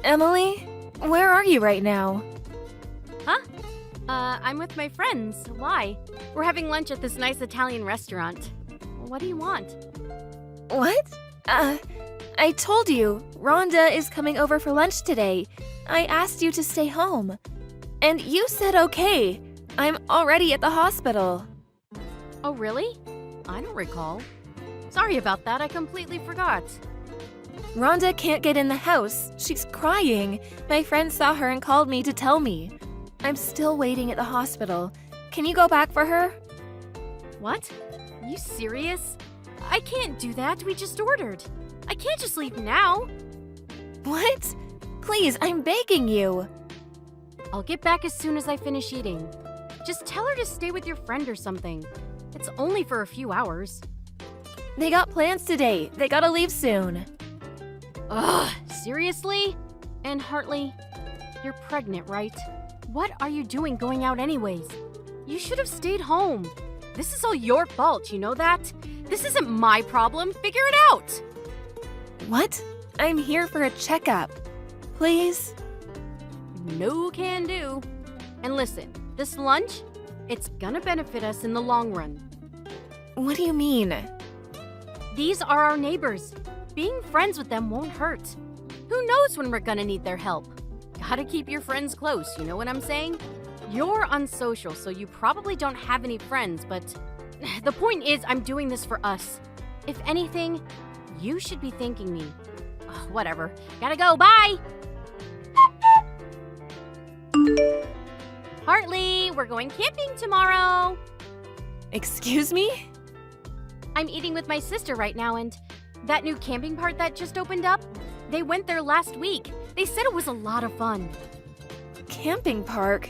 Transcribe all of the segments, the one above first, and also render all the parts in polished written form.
Emily? Where are you right now? Huh? I'm with my friends. Why? We're having lunch at this nice Italian restaurant. What do you want? What? I told you, Rhonda is coming over for lunch today. I asked you to stay home. And you said okay. I'm already at the hospital. Oh, really? I don't recall. Sorry about that, I completely forgot. Rhonda can't get in the house. She's crying. My friend saw her and called me to tell me. I'm still waiting at the hospital. Can you go back for her? What? Are you serious? I can't do that, we just ordered. I can't just leave now. What? Please, I'm begging you. I'll get back as soon as I finish eating. Just tell her to stay with your friend or something. It's only for a few hours. They got plans today. They gotta leave soon. Ugh, seriously? And Hartley, you're pregnant, right? What are you doing going out anyways? You should have stayed home. This is all your fault, you know that? This isn't my problem. Figure it out. What? I'm here for a checkup. Please? No can do. And listen, this lunch, it's gonna benefit us in the long run. What do you mean? These are our neighbors. Being friends with them won't hurt. Who knows when we're gonna need their help? Gotta keep your friends close, you know what I'm saying? You're unsocial, so you probably don't have any friends, but the point is I'm doing this for us. If anything, you should be thanking me. Ugh, whatever. Gotta go, bye! Hartley, we're going camping tomorrow. Excuse me? I'm eating with my sister right now, and that new camping part that just opened up, they went there last week. They said it was a lot of fun. Camping park?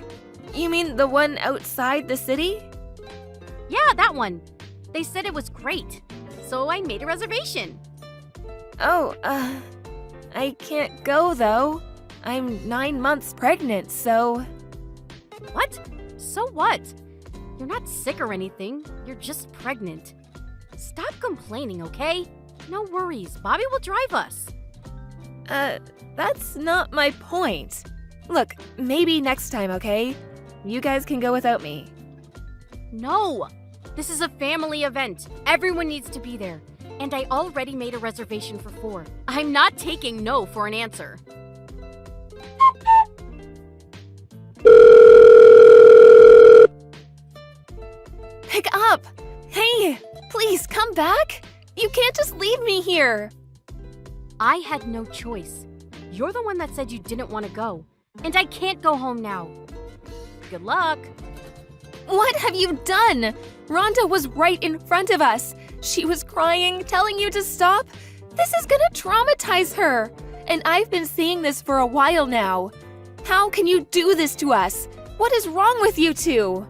You mean the one outside the city? Yeah, that one. They said it was great, so I made a reservation. Oh, I can't go though. I'm 9 months pregnant, so... What? So what? You're not sick or anything. You're just pregnant. Stop complaining, okay? No worries. Bobby will drive us. That's not my point. Look, maybe next time, okay? You guys can go without me. No! This is a family event. Everyone needs to be there. And I already made a reservation for 4. I'm not taking no for an answer. Pick up! Hey, please come back! You can't just leave me here! I had no choice. You're the one that said you didn't want to go. And I can't go home now. Good luck. What have you done? Rhonda was right in front of us. She was crying, telling you to stop. This is gonna traumatize her. And I've been seeing this for a while now. How can you do this to us? What is wrong with you two?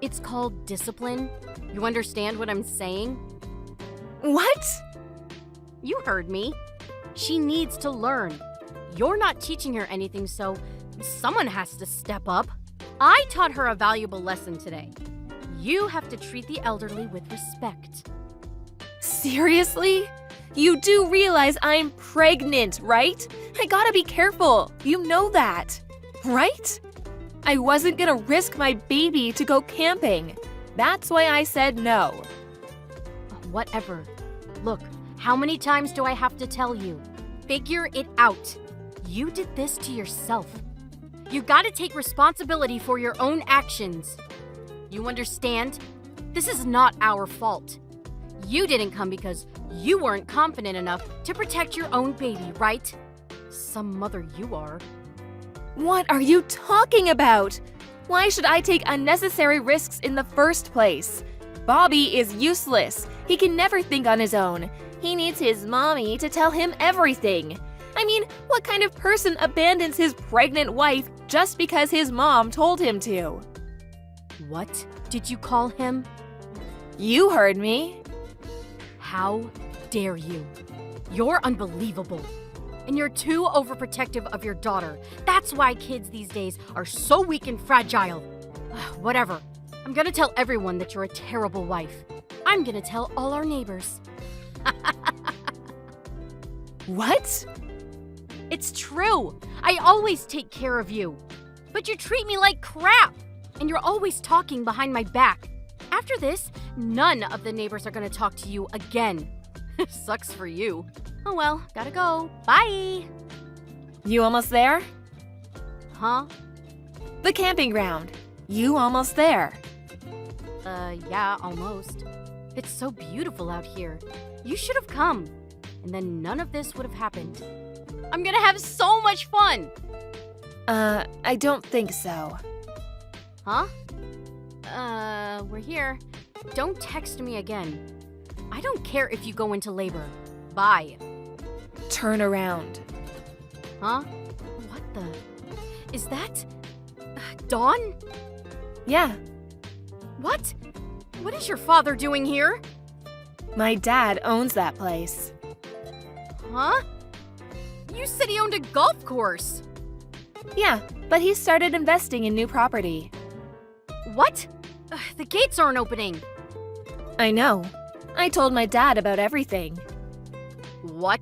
It's called discipline. You understand what I'm saying? What? You heard me. She needs to learn. You're not teaching her anything, so someone has to step up. I taught her a valuable lesson today. You have to treat the elderly with respect. Seriously? You do realize I'm pregnant, right? I gotta be careful. You know that, right? I wasn't gonna risk my baby to go camping. That's why I said no. Whatever. Look, how many times do I have to tell you? Figure it out. You did this to yourself. You gotta take responsibility for your own actions. You understand? This is not our fault. You didn't come because you weren't confident enough to protect your own baby, right? Some mother you are. What are you talking about? Why should I take unnecessary risks in the first place? Bobby is useless. He can never think on his own. He needs his mommy to tell him everything. I mean, what kind of person abandons his pregnant wife just because his mom told him to? What did you call him? You heard me. How dare you? You're unbelievable. And you're too overprotective of your daughter. That's why kids these days are so weak and fragile. Whatever. I'm gonna tell everyone that you're a terrible wife. I'm gonna tell all our neighbors. What? It's true. I always take care of you. But you treat me like crap. And you're always talking behind my back. After this, none of the neighbors are gonna talk to you again. Sucks for you. Oh well, gotta go. Bye. You almost there? Huh? The camping ground. You almost there? Yeah, almost. It's so beautiful out here. You should have come. And then none of this would have happened. I'm gonna have so much fun! I don't think so. Huh? We're here. Don't text me again. I don't care if you go into labor. Bye. Turn around. Huh? What the? Is that... Dawn? Yeah, What? What is your father doing here? my dad owns that place. Huh? You said he owned a golf course. Yeah, but he started investing in new property. What? The gates aren't opening. I know. I told my dad about everything. What?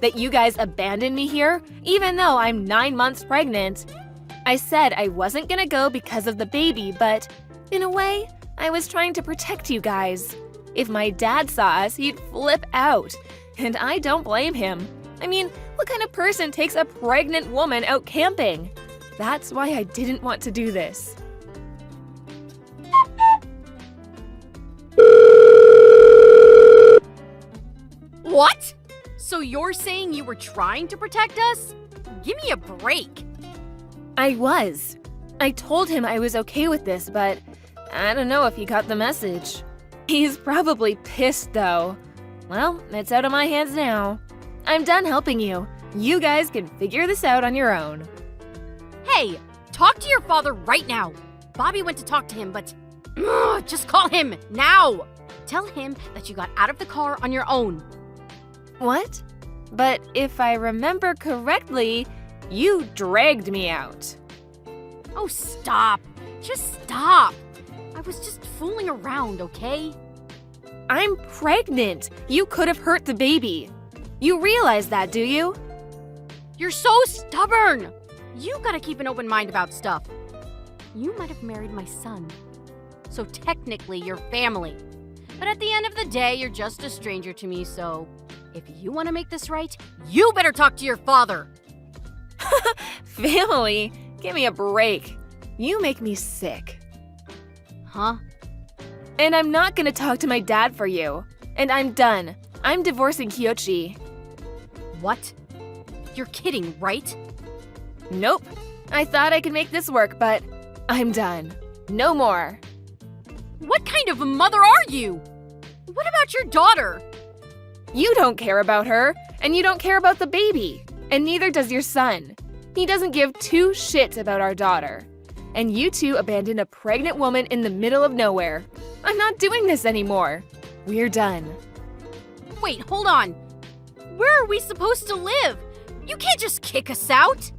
That you guys abandoned me here, even though I'm 9 months pregnant. I said I wasn't gonna go because of the baby, but in a way, I was trying to protect you guys. If my dad saw us, he'd flip out. And I don't blame him. I mean, what kind of person takes a pregnant woman out camping? That's why I didn't want to do this. What? So you're saying you were trying to protect us? Give me a break. I was. I told him I was okay with this, but I don't know if he got the message. He's probably pissed though. Well, it's out of my hands now. I'm done helping you. You guys can figure this out on your own. Hey, talk to your father right now. Bobby went to talk to him, but just call him now. Tell him that you got out of the car on your own. What? But if I remember correctly, you dragged me out. Oh, stop. Just stop. I was just fooling around, okay? I'm pregnant. You could have hurt the baby. You realize that, do you? You're so stubborn. You gotta keep an open mind about stuff. You might have married my son. So technically, you're family. But at the end of the day, you're just a stranger to me, so if you want to make this right, you better talk to your father. Family? Give me a break. You make me sick. Huh? And I'm not gonna talk to my dad for you. And I'm done. I'm divorcing Kyochi. What? You're kidding, right? Nope. I thought I could make this work, but I'm done. No more. What kind of a mother are you? What about your daughter? You don't care about her, and you don't care about the baby. And neither does your son. He doesn't give two shits about our daughter. And you two abandoned a pregnant woman in the middle of nowhere. I'm not doing this anymore. We're done. Wait, hold on. Where are we supposed to live? You can't just kick us out.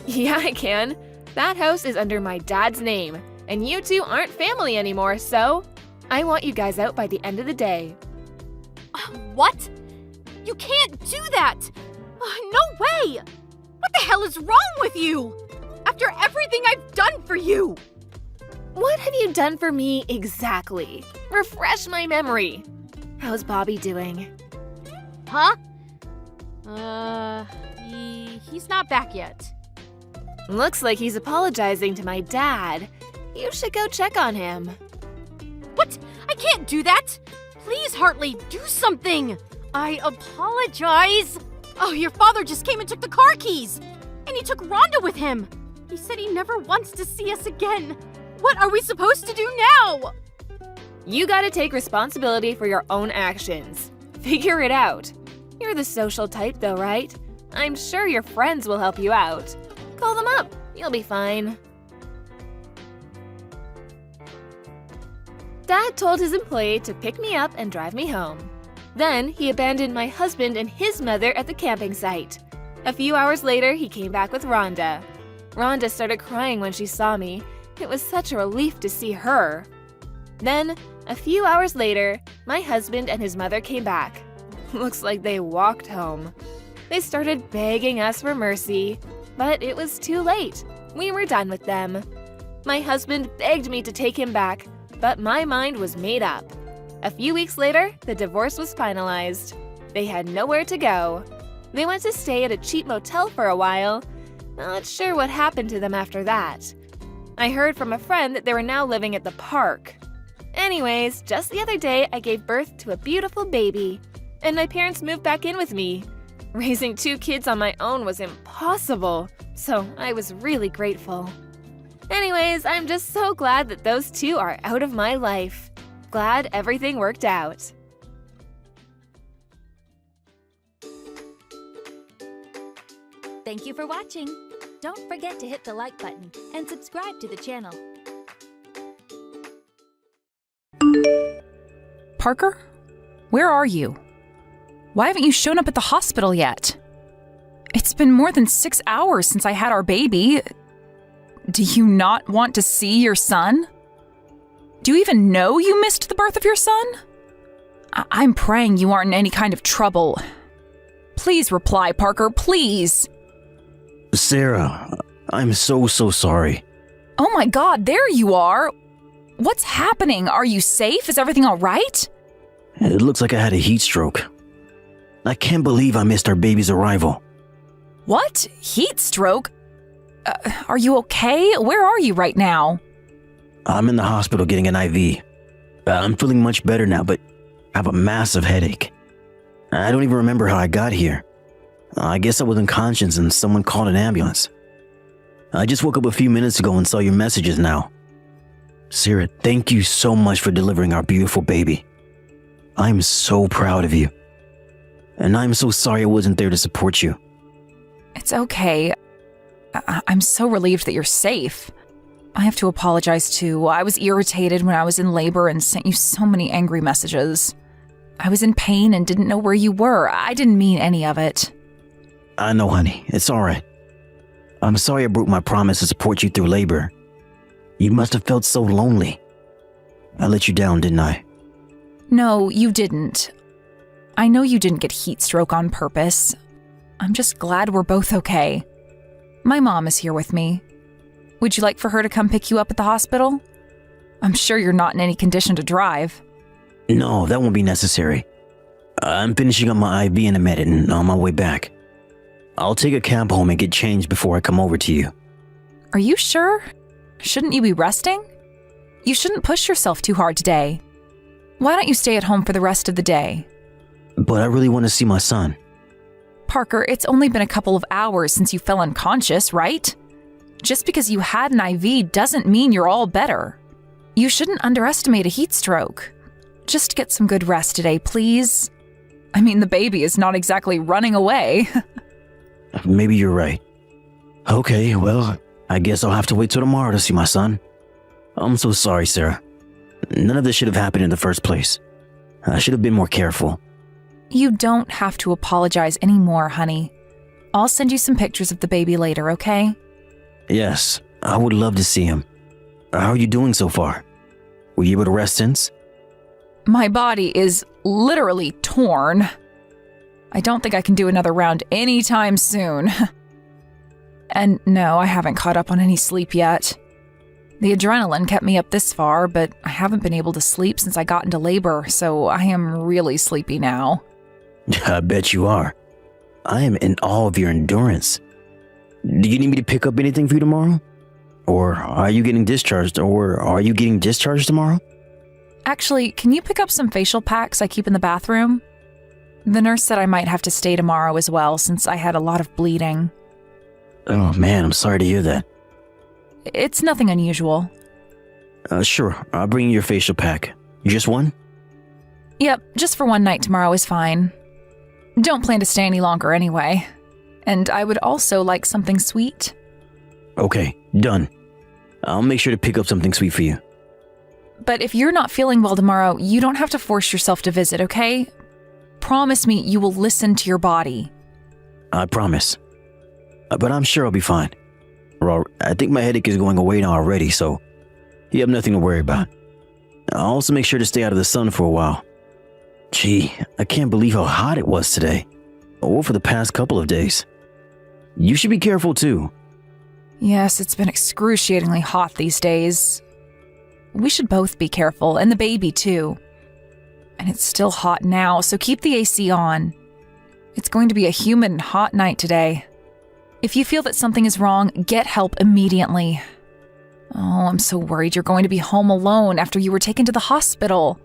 Yeah, I can. That house is under my dad's name, and you two aren't family anymore, so I want you guys out by the end of the day. What? You can't do that! No way! What the hell is wrong with you? After everything I've done for you! What have you done for me exactly? Refresh my memory. How's Bobby doing? Huh? He's not back yet. Looks like he's apologizing to my dad. You should go check on him. What? I can't do that! Please, Hartley, do something! I apologize! Oh, your father just came and took the car keys! And he took Rhonda with him! He said he never wants to see us again! What are we supposed to do now? You gotta take responsibility for your own actions. Figure it out. You're the social type though, right? I'm sure your friends will help you out. Call them up. You'll be fine. Dad told his employee to pick me up and drive me home. Then he abandoned my husband and his mother at the camping site. A few hours later, he came back with Rhonda. Rhonda started crying when she saw me. It was such a relief to see her. Then, a few hours later, my husband and his mother came back. Looks like they walked home. They started begging us for mercy, but it was too late. We were done with them. My husband begged me to take him back, but my mind was made up. A few weeks later, the divorce was finalized. They had nowhere to go. They went to stay at a cheap motel for a while. Not sure what happened to them after that. I heard from a friend that they were now living at the park. Anyways, just the other day, I gave birth to a beautiful baby, and my parents moved back in with me. Raising 2 kids on my own was impossible, so I was really grateful. Anyways, I'm just so glad that those 2 are out of my life. Glad everything worked out. Thank you for watching. Don't forget to hit the like button and subscribe to the channel. Parker? Where are you? Why haven't you shown up at the hospital yet? It's been more than 6 hours since I had our baby. Do you not want to see your son? Do you even know you missed the birth of your son? I'm praying you aren't in any kind of trouble. Please reply, Parker, please. Sarah, I'm so sorry. Oh my God, there you are. What's happening? Are you safe? Is everything all right? It looks like I had a heat stroke. I can't believe I missed our baby's arrival. What? Heat stroke? Are you okay? Where are you right now? I'm in the hospital getting an IV. I'm feeling much better now, but I have a massive headache. I don't even remember how I got here. I guess I was unconscious and someone called an ambulance. I just woke up a few minutes ago and saw your messages now. Sarah, thank you so much for delivering our beautiful baby. I'm so proud of you. And I'm so sorry I wasn't there to support you. It's okay. I'm so relieved that you're safe. I have to apologize too. I was irritated when I was in labor and sent you so many angry messages. I was in pain and didn't know where you were. I didn't mean any of it. I know, honey. It's all right. I'm sorry I broke my promise to support you through labor. You must have felt so lonely. I let you down, didn't I? No, you didn't. I know you didn't get heat stroke on purpose. I'm just glad we're both okay. My mom is here with me. Would you like for her to come pick you up at the hospital? I'm sure you're not in any condition to drive. No, that won't be necessary. I'm finishing up my IV in a minute and on my way back. I'll take a cab home and get changed before I come over to you. Are you sure? Shouldn't you be resting? You shouldn't push yourself too hard today. Why don't you stay at home for the rest of the day? But I really want to see my son. Parker, it's only been a couple of hours since you fell unconscious, right? Just because you had an IV doesn't mean you're all better. You shouldn't underestimate a heat stroke. Just get some good rest today, please. I mean, the baby is not exactly running away. Maybe you're right. Okay, well, I guess I'll have to wait till tomorrow to see my son. I'm so sorry, Sarah. None of this should have happened in the first place. I should have been more careful. You don't have to apologize anymore, honey. I'll send you some pictures of the baby later, okay? Yes, I would love to see him. How are you doing so far? Were you able to rest since? My body is literally torn. I don't think I can do another round anytime soon. And no, I haven't caught up on any sleep yet. The adrenaline kept me up this far, but I haven't been able to sleep since I got into labor, so I am really sleepy now. I bet you are. I am in awe of your endurance. Do you need me to pick up anything for you tomorrow? Or are you getting discharged tomorrow? Actually, can you pick up some facial packs I keep in the bathroom? The nurse said I might have to stay tomorrow as well since I had a lot of bleeding. Oh man, I'm sorry to hear that. It's nothing unusual. Sure, I'll bring you your facial pack. Just one? Yep, just for one night tomorrow is fine. Don't plan to stay any longer anyway. And I would also like something sweet. Okay, done. I'll make sure to pick up something sweet for you. But if you're not feeling well tomorrow, you don't have to force yourself to visit, okay? Promise me you will listen to your body. I promise. But I'm sure I'll be fine. Well, I think my headache is going away now already, so you have nothing to worry about. I'll also make sure to stay out of the sun for a while. Gee, I can't believe how hot it was today. or for the past couple of days. You should be careful too. Yes, it's been excruciatingly hot these days. We should both be careful, and the baby too. And it's still hot now, so keep the AC on. It's going to be a humid and hot night today. If you feel that something is wrong, get help immediately. Oh, I'm so worried you're going to be home alone after you were taken to the hospital.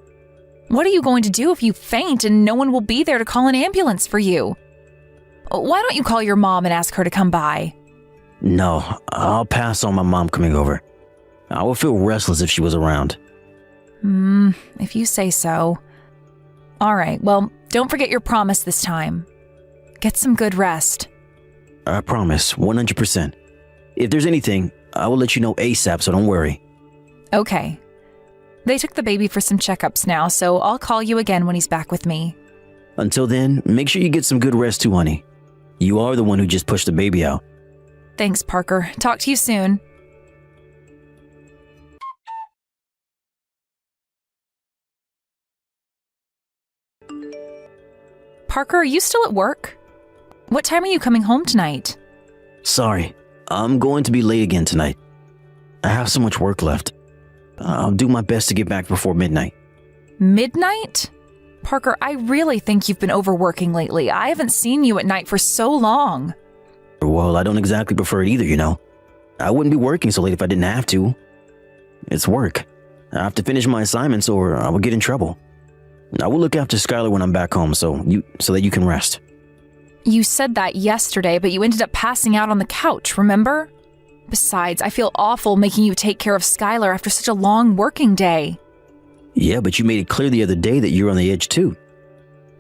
What are you going to do if you faint and no one will be there to call an ambulance for you? Why don't you call your mom and ask her to come by? No, I'll pass on my mom coming over. I would feel restless if she was around. If you say so. All right, well, don't forget your promise this time. Get some good rest. I promise, 100%. If there's anything, I will let you know ASAP, so don't worry. Okay. They took the baby for some checkups now, so I'll call you again when he's back with me. Until then, make sure you get some good rest too, honey. You are the one who just pushed the baby out. Thanks, Parker. Talk to you soon. Parker, are you still at work? What time are you coming home tonight? Sorry, I'm going to be late again tonight. I have so much work left. I'll do my best to get back before midnight. Midnight? Parker, I really think you've been overworking lately. I haven't seen you at night for so long. Well, I don't exactly prefer it either, you know. I wouldn't be working so late if I didn't have to. It's work. I have to finish my assignments or I will get in trouble. I will look after Skylar when I'm back home so that you can rest. You said that yesterday, but you ended up passing out on the couch, remember? Besides, I feel awful making you take care of Skylar after such a long working day. Yeah, but you made it clear the other day that you're on the edge too.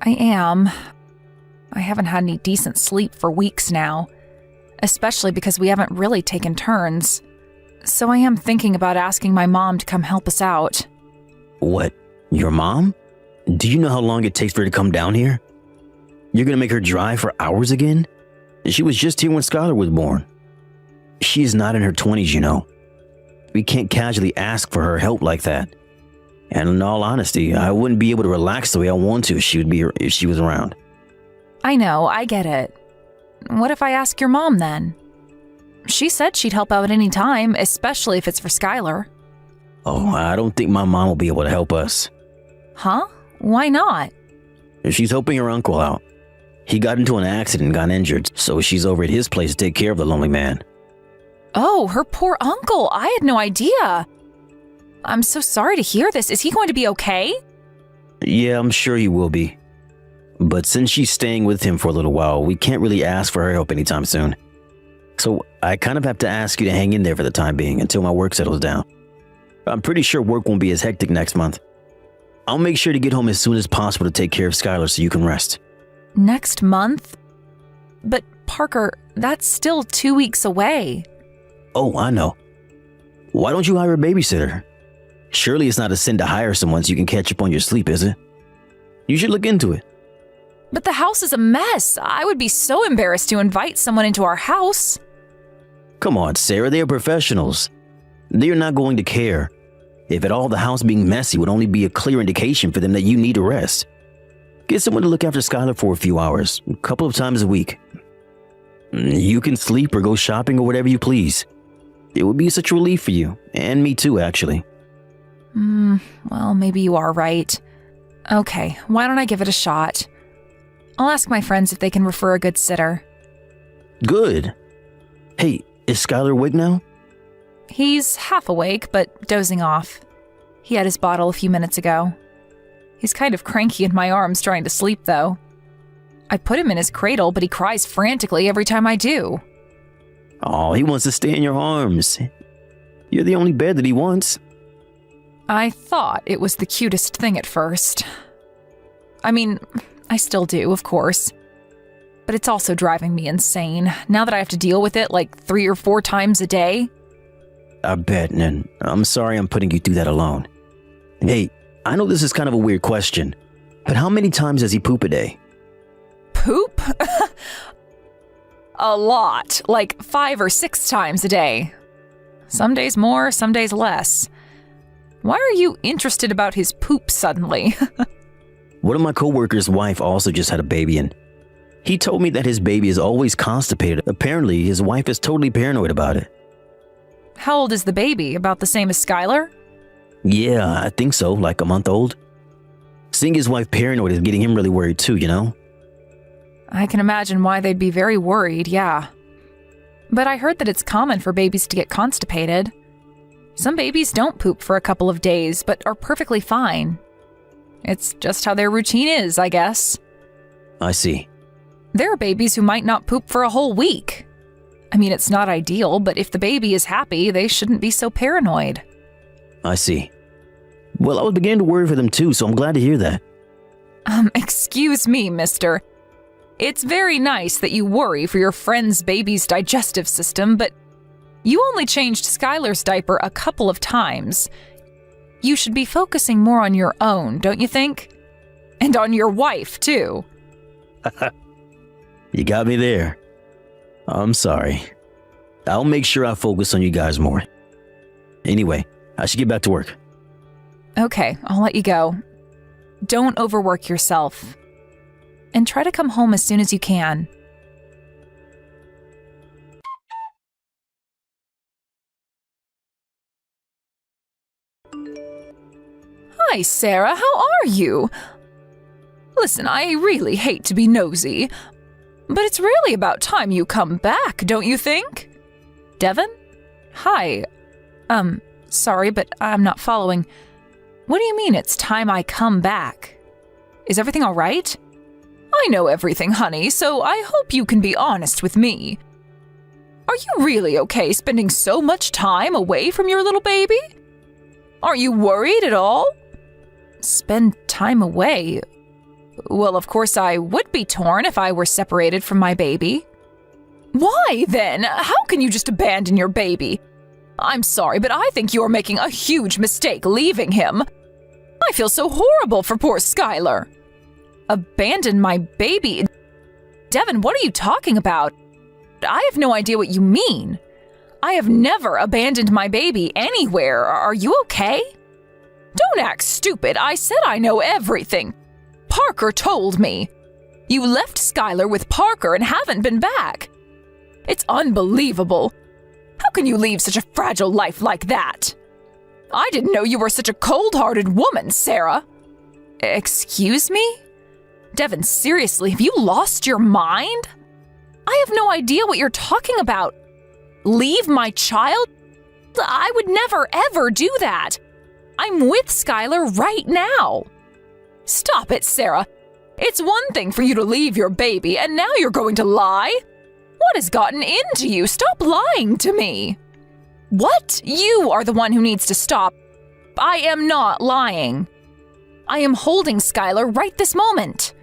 I am. I haven't had any decent sleep for weeks now, especially because we haven't really taken turns. So I am thinking about asking my mom to come help us out. What? Your mom? Do you know how long it takes for her to come down here? You're gonna make her drive for hours again? She was just here when Skylar was born. She is not in her 20s, you know. We can't casually ask for her help like that. And in all honesty, I wouldn't be able to relax the way I want to if she was around. I know, I get it. What if I ask your mom then? She said she'd help out at any time, especially if it's for Skylar. Oh, I don't think my mom will be able to help us. Huh? Why not? She's helping her uncle out. He got into an accident and got injured, so she's over at his place to take care of the lonely man. Oh, her poor uncle. I had no idea. I'm so sorry to hear this. Is he going to be okay? Yeah, I'm sure he will be. But since she's staying with him for a little while, we can't really ask for her help anytime soon. So I kind of have to ask you to hang in there for the time being until my work settles down. I'm pretty sure work won't be as hectic next month. I'll make sure to get home as soon as possible to take care of Skylar so you can rest. Next month? But Parker, that's still 2 weeks away. Oh, I know. Why don't you hire a babysitter? Surely it's not a sin to hire someone so you can catch up on your sleep, is it? You should look into it. But the house is a mess. I would be so embarrassed to invite someone into our house. Come on, Sarah, they are professionals. They are not going to care. If at all, the house being messy would only be a clear indication for them that you need a rest. Get someone to look after Skylar for a few hours, a couple of times a week. You can sleep or go shopping or whatever you please. It would be such a relief for you, and me too, actually. Well, maybe you are right. Okay, why don't I give it a shot? I'll ask my friends if they can refer a good sitter. Good. Hey, is Skylar awake now? He's half awake, but dozing off. He had his bottle a few minutes ago. He's kind of cranky in my arms trying to sleep, though. I put him in his cradle, but he cries frantically every time I do. Oh, he wants to stay in your arms. You're the only bed that he wants. I thought it was the cutest thing at first. I mean, I still do, of course. But it's also driving me insane, now that I have to deal with it like 3 or 4 times a day. I bet, and I'm sorry I'm putting you through that alone. Hey, I know this is kind of a weird question, but how many times does he poop a day? Poop? A lot, like 5 or 6 times a day. Some days more, some days less. Why are you interested about his poop suddenly? One of my coworkers' wife also just had a baby, and He told me that his baby is always constipated. Apparently, his wife is totally paranoid about it. How old is the baby? About the same as Skylar? Yeah, I think so, like a month old. Seeing his wife paranoid is getting him really worried too, you know? I can imagine why they'd be very worried, yeah. But I heard that it's common for babies to get constipated. Some babies don't poop for a couple of days, but are perfectly fine. It's just how their routine is, I guess. I see. There are babies who might not poop for a whole week. I mean, it's not ideal, but if the baby is happy, they shouldn't be so paranoid. I see. Well, I was beginning to worry for them too, so I'm glad to hear that. Excuse me, mister. It's very nice that you worry for your friend's baby's digestive system, but you only changed Skylar's diaper a couple of times. You should be focusing more on your own, don't you think? And on your wife, too. You got me there. I'm sorry. I'll make sure I focus on you guys more. Anyway, I should get back to work. Okay, I'll let you go. Don't overwork yourself. And try to come home as soon as you can. Hi, Sarah. How are you? Listen, I really hate to be nosy, but it's really about time you come back, don't you think? Devin? Hi. Sorry, but I'm not following. What do you mean it's time I come back? Is everything all right? I know everything, honey, so I hope you can be honest with me. Are you really okay spending so much time away from your little baby? Aren't you worried at all? Spend time away? Well, of course I would be torn if I were separated from my baby. Why, then? How can you just abandon your baby? I'm sorry, but I think you're making a huge mistake leaving him. I feel so horrible for poor Skylar. Abandon my baby? Devin, what are you talking about? I have no idea what you mean. I have never abandoned my baby anywhere. Are you okay? Don't act stupid. I said I know everything. Parker told me. You left Skylar with Parker and haven't been back. It's unbelievable. How can you leave such a fragile life like that? I didn't know you were such a cold-hearted woman, Sarah. Excuse me? Devin, seriously, have you lost your mind? I have no idea what you're talking about. Leave my child? I would never, ever do that. I'm with Skylar right now. Stop it, Sarah. It's one thing for you to leave your baby, and now you're going to lie? What has gotten into you? Stop lying to me. What? You are the one who needs to stop. I am not lying. I am holding Skylar right this moment.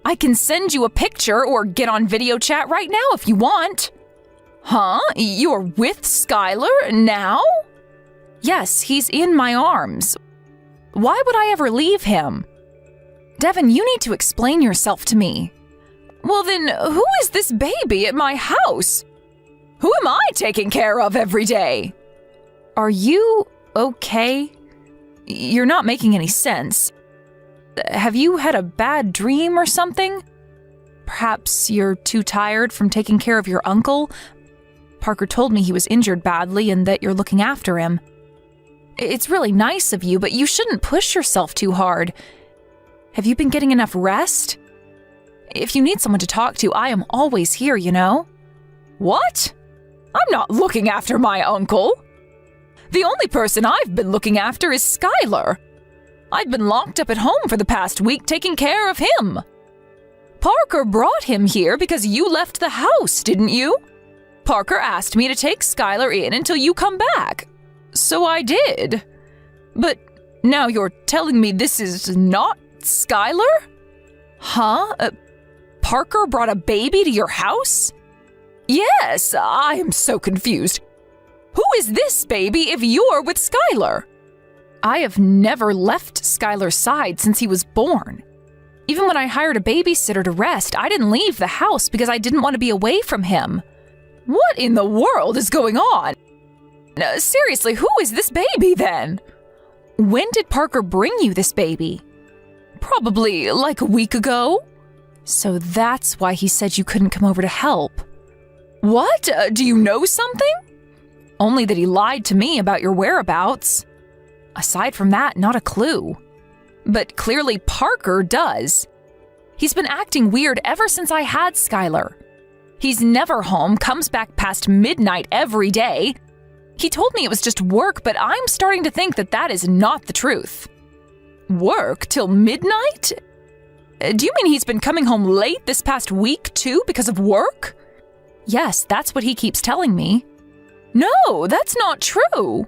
I can send you a picture or get on video chat right now if you want. Huh? You're with Skylar now? Yes, he's in my arms. Why would I ever leave him? Devin, you need to explain yourself to me. Well then, who is this baby at my house? Who am I taking care of every day? Are you okay? You're not making any sense. Have you had a bad dream or something? Perhaps you're too tired from taking care of your uncle? Parker told me he was injured badly and that you're looking after him. It's really nice of you, but you shouldn't push yourself too hard. Have you been getting enough rest? If you need someone to talk to, I am always here, you know? What? I'm not looking after my uncle. The only person I've been looking after is Skylar. I've been locked up at home for the past week taking care of him. Parker brought him here because you left the house, didn't you? Parker asked me to take Skylar in until you come back. So I did. But now you're telling me this is not Skylar? Huh? Parker brought a baby to your house? Yes, I am so confused. Who is this baby if you're with Skylar? I have never left Skylar's side since he was born. Even when I hired a babysitter to rest, I didn't leave the house because I didn't want to be away from him. What in the world is going on? Seriously, who is this baby then? When did Parker bring you this baby? Probably like a week ago. So that's why he said you couldn't come over to help. What? Do you know something? Only that he lied to me about your whereabouts. Aside from that, not a clue. But clearly Parker does. He's been acting weird ever since I had Skylar. He's never home, comes back past midnight every day. He told me it was just work, but I'm starting to think that that is not the truth. Work till midnight? Do you mean he's been coming home late this past week too because of work? Yes, that's what he keeps telling me. No, that's not true.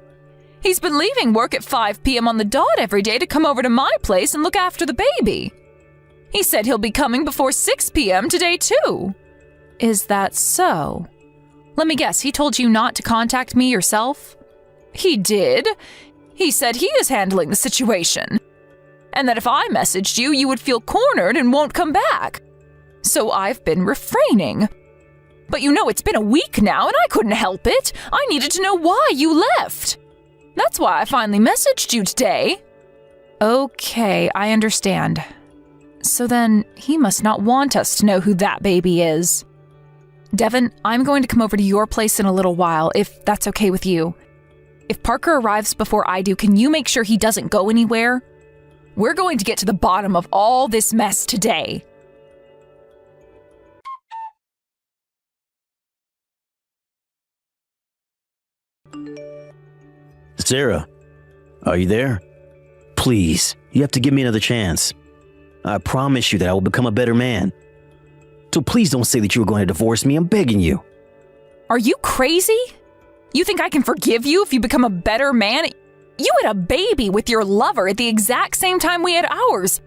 He's been leaving work at 5 p.m. on the dot every day to come over to my place and look after the baby. He said he'll be coming before 6 p.m. today too. Is that so? Let me guess, he told you not to contact me yourself? He did. He said he is handling the situation. And that if I messaged you, you would feel cornered and won't come back. So I've been refraining. But you know, it's been a week now and I couldn't help it. I needed to know why you left. That's why I finally messaged you today. Okay, I understand. So then, he must not want us to know who that baby is. Devin, I'm going to come over to your place in a little while, if that's okay with you. If Parker arrives before I do, can you make sure he doesn't go anywhere? We're going to get to the bottom of all this mess today. Sarah, are you there? Please, you have to give me another chance. I promise you that I will become a better man. So please don't say that you were going to divorce me. I'm begging you. Are you crazy? You think I can forgive you if you become a better man? You had a baby with your lover at the exact same time we had ours.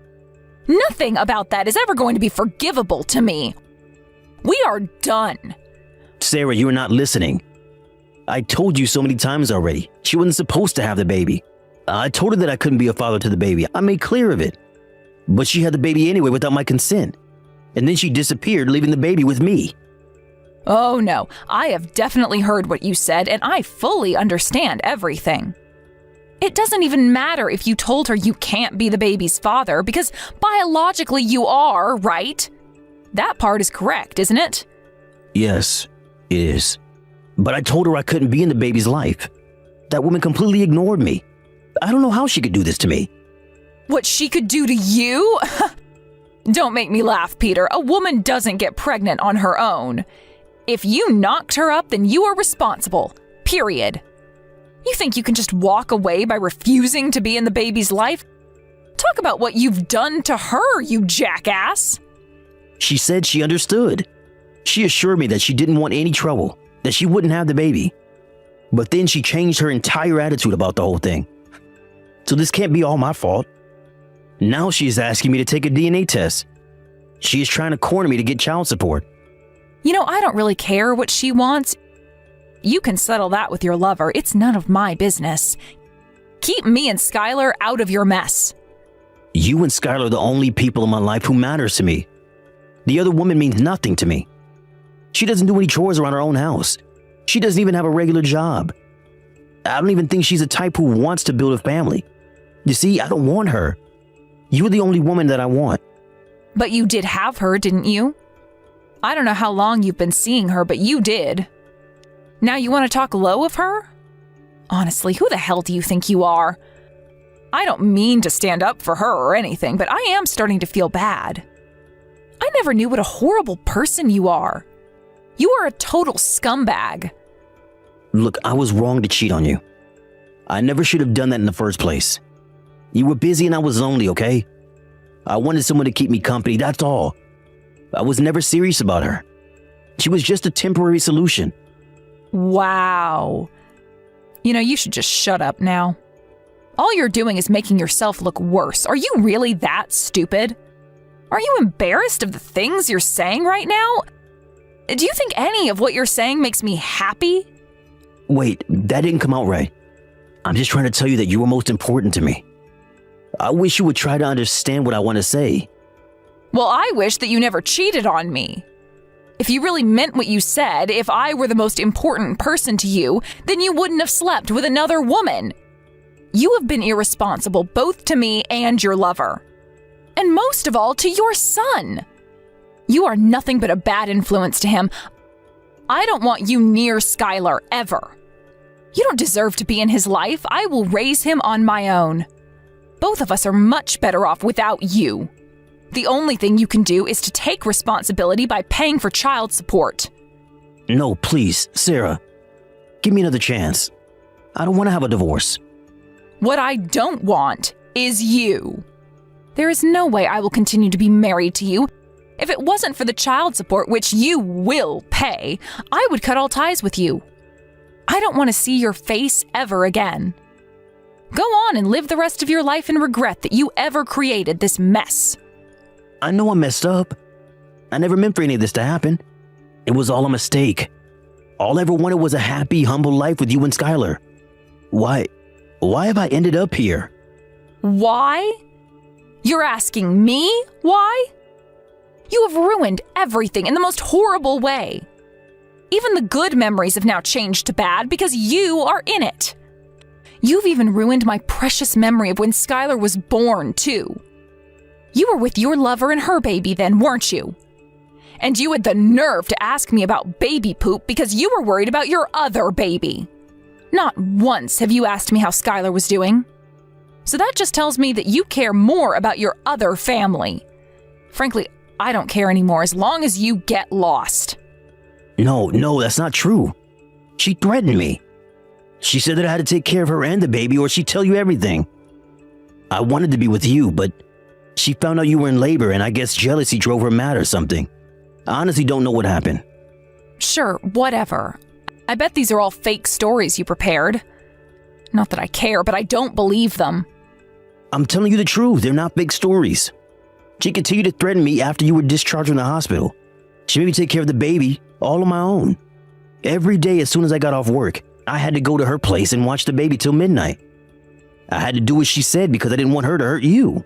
Nothing about that is ever going to be forgivable to me. We are done. Sarah, you're not listening. I told you so many times already. She wasn't supposed to have the baby. I told her that I couldn't be a father to the baby. I made clear of it. But she had the baby anyway without my consent. And then she disappeared, leaving the baby with me. Oh no, I have definitely heard what you said, and I fully understand everything. It doesn't even matter if you told her you can't be the baby's father, because biologically you are, right? That part is correct, isn't it? Yes, it is. But I told her I couldn't be in the baby's life. That woman completely ignored me. I don't know how she could do this to me. What she could do to you? Don't make me laugh, Peter. A woman doesn't get pregnant on her own. If you knocked her up, then you are responsible. Period. You think you can just walk away by refusing to be in the baby's life? Talk about what you've done to her, you jackass. She said she understood. She assured me that she didn't want any trouble, that she wouldn't have the baby. But then she changed her entire attitude about the whole thing. So this can't be all my fault. Now she is asking me to take a DNA test. She is trying to corner me to get child support. You know, I don't really care what she wants. You can settle that with your lover. It's none of my business. Keep me and Skylar out of your mess. You and Skylar are the only people in my life who matters to me. The other woman means nothing to me. She doesn't do any chores around her own house. She doesn't even have a regular job. I don't even think she's the type who wants to build a family. You see, I don't want her. You're the only woman that I want. But you did have her, didn't you? I don't know how long you've been seeing her, but you did. Now you want to talk low of her? Honestly, who the hell do you think you are? I don't mean to stand up for her or anything, but I am starting to feel bad. I never knew what a horrible person you are. You are a total scumbag. Look, I was wrong to cheat on you. I never should have done that in the first place. You were busy and I was lonely, okay? I wanted someone to keep me company, that's all. I was never serious about her. She was just a temporary solution. Wow. You know, you should just shut up now. All you're doing is making yourself look worse. Are you really that stupid? Are you embarrassed of the things you're saying right now? Do you think any of what you're saying makes me happy? Wait, that didn't come out right. I'm just trying to tell you that you were most important to me. I wish you would try to understand what I want to say. Well, I wish that you never cheated on me. If you really meant what you said, if I were the most important person to you, then you wouldn't have slept with another woman. You have been irresponsible both to me and your lover. And most of all, to your son. You are nothing but a bad influence to him. I don't want you near Skylar, ever. You don't deserve to be in his life. I will raise him on my own. Both of us are much better off without you. The only thing you can do is to take responsibility by paying for child support. No, please, Sarah. Give me another chance. I don't want to have a divorce. What I don't want is you. There is no way I will continue to be married to you. If it wasn't for the child support, which you will pay, I would cut all ties with you. I don't want to see your face ever again. Go on and live the rest of your life in regret that you ever created this mess. I know I messed up. I never meant for any of this to happen. It was all a mistake. All I ever wanted was a happy, humble life with you and Skylar. Why have I ended up here? Why? You're asking me why? You have ruined everything in the most horrible way. Even the good memories have now changed to bad because you are in it. You've even ruined my precious memory of when Skylar was born, too. You were with your lover and her baby then, weren't you? And you had the nerve to ask me about baby poop because you were worried about your other baby. Not once have you asked me how Skylar was doing. So that just tells me that you care more about your other family. Frankly, I don't care anymore as long as you get lost. No, that's not true. She threatened me. She said that I had to take care of her and the baby or she'd tell you everything. I wanted to be with you, but she found out you were in labor and I guess jealousy drove her mad or something. I honestly don't know what happened. Sure, whatever. I bet these are all fake stories you prepared. Not that I care, but I don't believe them. I'm telling you the truth. They're not fake stories. She continued to threaten me after you were discharged from the hospital. She made me take care of the baby all on my own. Every day as soon as I got off work, I had to go to her place and watch the baby till midnight. I had to do what she said because I didn't want her to hurt you.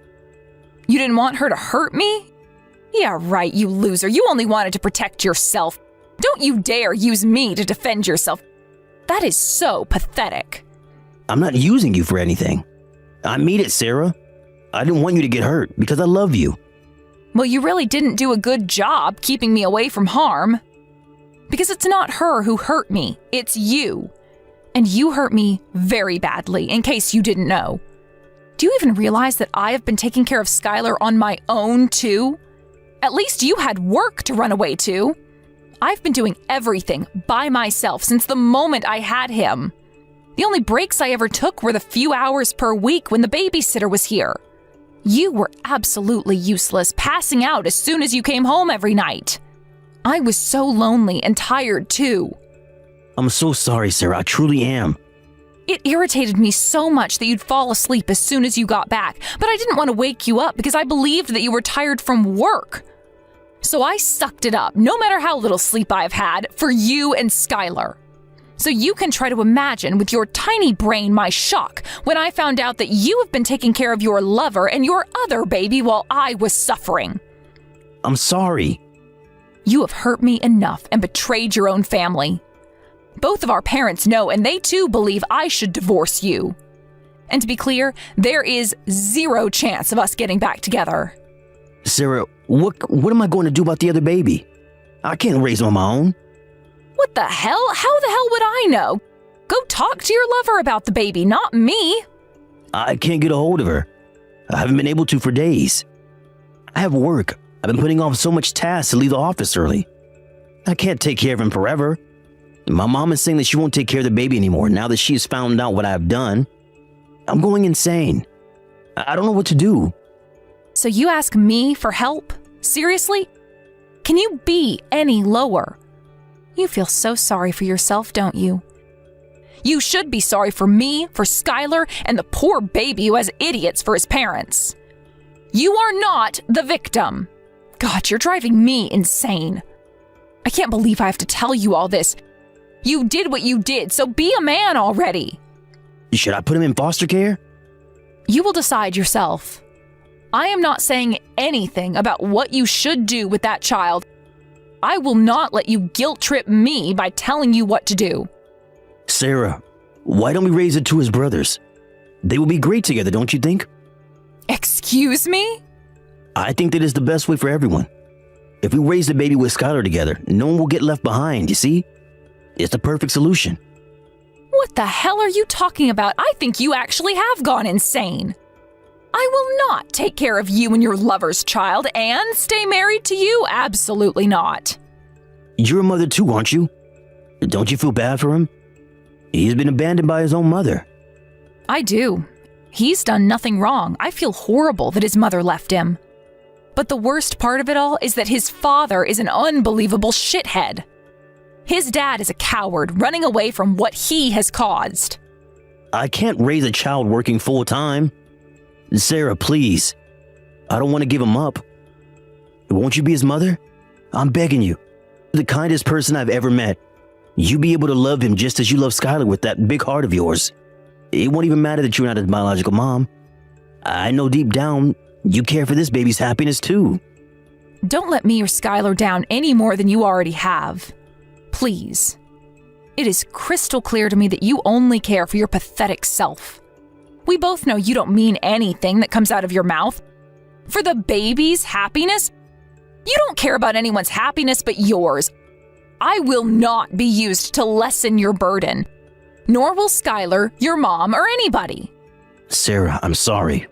You didn't want her to hurt me? Yeah, right, you loser. You only wanted to protect yourself. Don't you dare use me to defend yourself. That is so pathetic. I'm not using you for anything. I mean it, Sarah. I didn't want you to get hurt because I love you. Well, you really didn't do a good job keeping me away from harm. Because it's not her who hurt me, it's you. And you hurt me very badly, in case you didn't know. Do you even realize that I have been taking care of Skylar on my own, too? At least you had work to run away to. I've been doing everything by myself since the moment I had him. The only breaks I ever took were the few hours per week when the babysitter was here. You were absolutely useless, passing out as soon as you came home every night. I was so lonely and tired, too. I'm so sorry, Sarah. I truly am. It irritated me so much that you'd fall asleep as soon as you got back, but I didn't want to wake you up because I believed that you were tired from work. So I sucked it up, no matter how little sleep I've had, for you and Skylar. So you can try to imagine with your tiny brain my shock when I found out that you have been taking care of your lover and your other baby while I was suffering. I'm sorry. You have hurt me enough and betrayed your own family. Both of our parents know, and they too believe I should divorce you. And to be clear, there is zero chance of us getting back together. Sarah, what am I going to do about the other baby? I can't raise him on my own. What the hell? How the hell would I know? Go talk to your lover about the baby, not me. I can't get a hold of her. I haven't been able to for days. I have work. I've been putting off so much tasks to leave the office early. I can't take care of him forever. My mom is saying that she won't take care of the baby anymore now that she has found out what I've done. I'm going insane. I don't know what to do. So you ask me for help? Seriously? Can you be any lower? You feel so sorry for yourself, don't you? You should be sorry for me, for Skylar, and the poor baby who has idiots for his parents. You are not the victim. God, you're driving me insane. I can't believe I have to tell you all this. You did what you did, so be a man already. Should I put him in foster care? You will decide yourself. I am not saying anything about what you should do with that child. I will not let you guilt trip me by telling you what to do. Sarah, why don't we raise it to his brothers? They will be great together, don't you think? Excuse me? I think that is the best way for everyone. If we raise the baby with Skylar together, no one will get left behind, you see? It's the perfect solution. What the hell are you talking about? I think you actually have gone insane. I will not take care of you and your lover's child and stay married to you? Absolutely not. You're a mother too, aren't you? Don't you feel bad for him? He's been abandoned by his own mother. I do. He's done nothing wrong. I feel horrible that his mother left him. But the worst part of it all is that his father is an unbelievable shithead. His dad is a coward running away from what he has caused. I can't raise a child working full time. Sarah, please. I don't want to give him up. Won't you be his mother? I'm begging you. The kindest person I've ever met. You be able to love him just as you love Skylar with that big heart of yours. It won't even matter that you're not his biological mom. I know deep down you care for this baby's happiness too. Don't let me or Skylar down any more than you already have. Please. It is crystal clear to me that you only care for your pathetic self. We both know you don't mean anything that comes out of your mouth. For the baby's happiness? You don't care about anyone's happiness but yours. I will not be used to lessen your burden. Nor will Skylar, your mom, or anybody. Sarah, I'm sorry.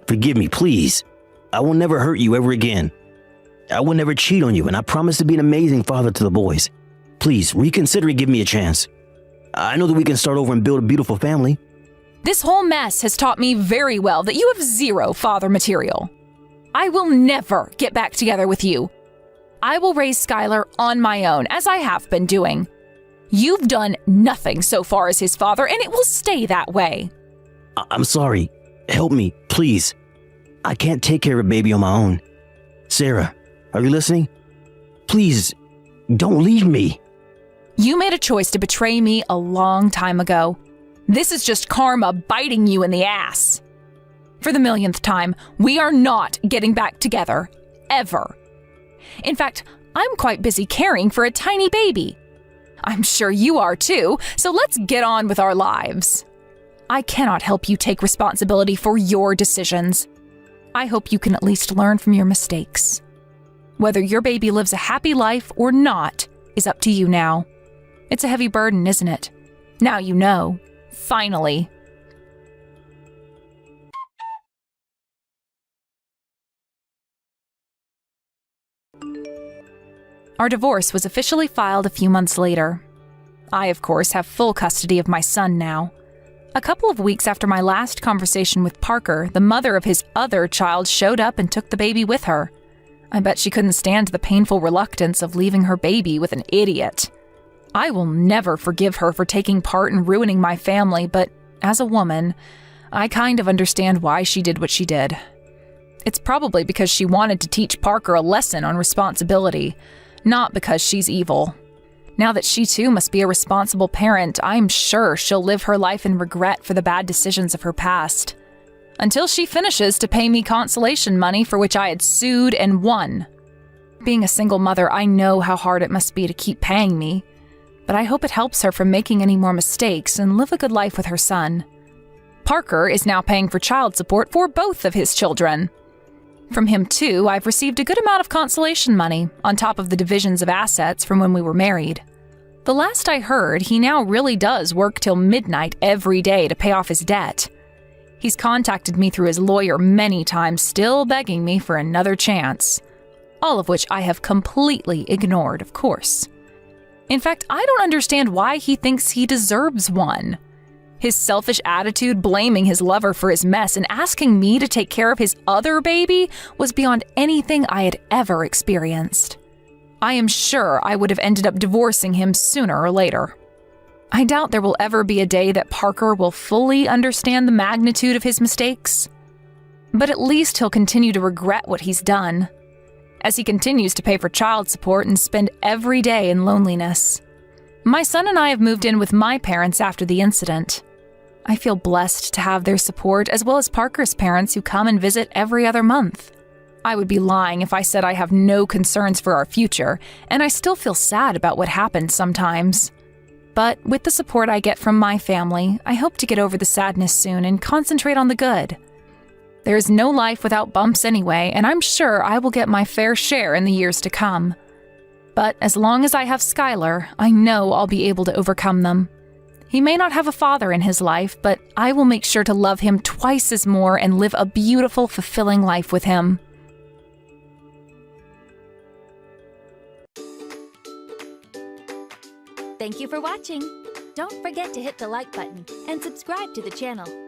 Forgive me, please. I will never hurt you ever again. I will never cheat on you, and I promise to be an amazing father to the boys. Please, reconsider and give me a chance. I know that we can start over and build a beautiful family. This whole mess has taught me very well that you have zero father material. I will never get back together with you. I will raise Skylar on my own, as I have been doing. You've done nothing so far as his father, and it will stay that way. I'm sorry. Help me, please. I can't take care of a baby on my own. Sarah, are you listening? Please, don't leave me. You made a choice to betray me a long time ago. This is just karma biting you in the ass. For the millionth time, we are not getting back together. Ever. In fact, I'm quite busy caring for a tiny baby. I'm sure you are too, so let's get on with our lives. I cannot help you take responsibility for your decisions. I hope you can at least learn from your mistakes. Whether your baby lives a happy life or not is up to you now. It's a heavy burden, isn't it? Now you know. Finally. Our divorce was officially filed a few months later. I, of course, have full custody of my son now. A couple of weeks after my last conversation with Parker, the mother of his other child showed up and took the baby with her. I bet she couldn't stand the painful reluctance of leaving her baby with an idiot. I will never forgive her for taking part in ruining my family, but as a woman, I kind of understand why she did what she did. It's probably because she wanted to teach Parker a lesson on responsibility, not because she's evil. Now that she too must be a responsible parent, I'm sure she'll live her life in regret for the bad decisions of her past. Until she finishes to pay me consolation money for which I had sued and won. Being a single mother, I know how hard it must be to keep paying me, but I hope it helps her from making any more mistakes and live a good life with her son. Parker is now paying for child support for both of his children. From him, too, I've received a good amount of consolation money, on top of the divisions of assets from when we were married. The last I heard, he now really does work till midnight every day to pay off his debt. He's contacted me through his lawyer many times, still begging me for another chance. All of which I have completely ignored, of course. In fact, I don't understand why he thinks he deserves one. His selfish attitude blaming his lover for his mess and asking me to take care of his other baby was beyond anything I had ever experienced. I am sure I would have ended up divorcing him sooner or later. I doubt there will ever be a day that Parker will fully understand the magnitude of his mistakes. But at least he'll continue to regret what he's done, as he continues to pay for child support and spend every day in loneliness. My son and I have moved in with my parents after the incident. I feel blessed to have their support, as well as Parker's parents who come and visit every other month. I would be lying if I said I have no concerns for our future, and I still feel sad about what happened sometimes. But with the support I get from my family, I hope to get over the sadness soon and concentrate on the good. There's no life without bumps anyway, and I'm sure I will get my fair share in the years to come. But as long as I have Skylar, I know I'll be able to overcome them. He may not have a father in his life, but I will make sure to love him twice as more and live a beautiful, fulfilling life with him. Thank you for watching. Don't forget to hit the like button and subscribe to the channel.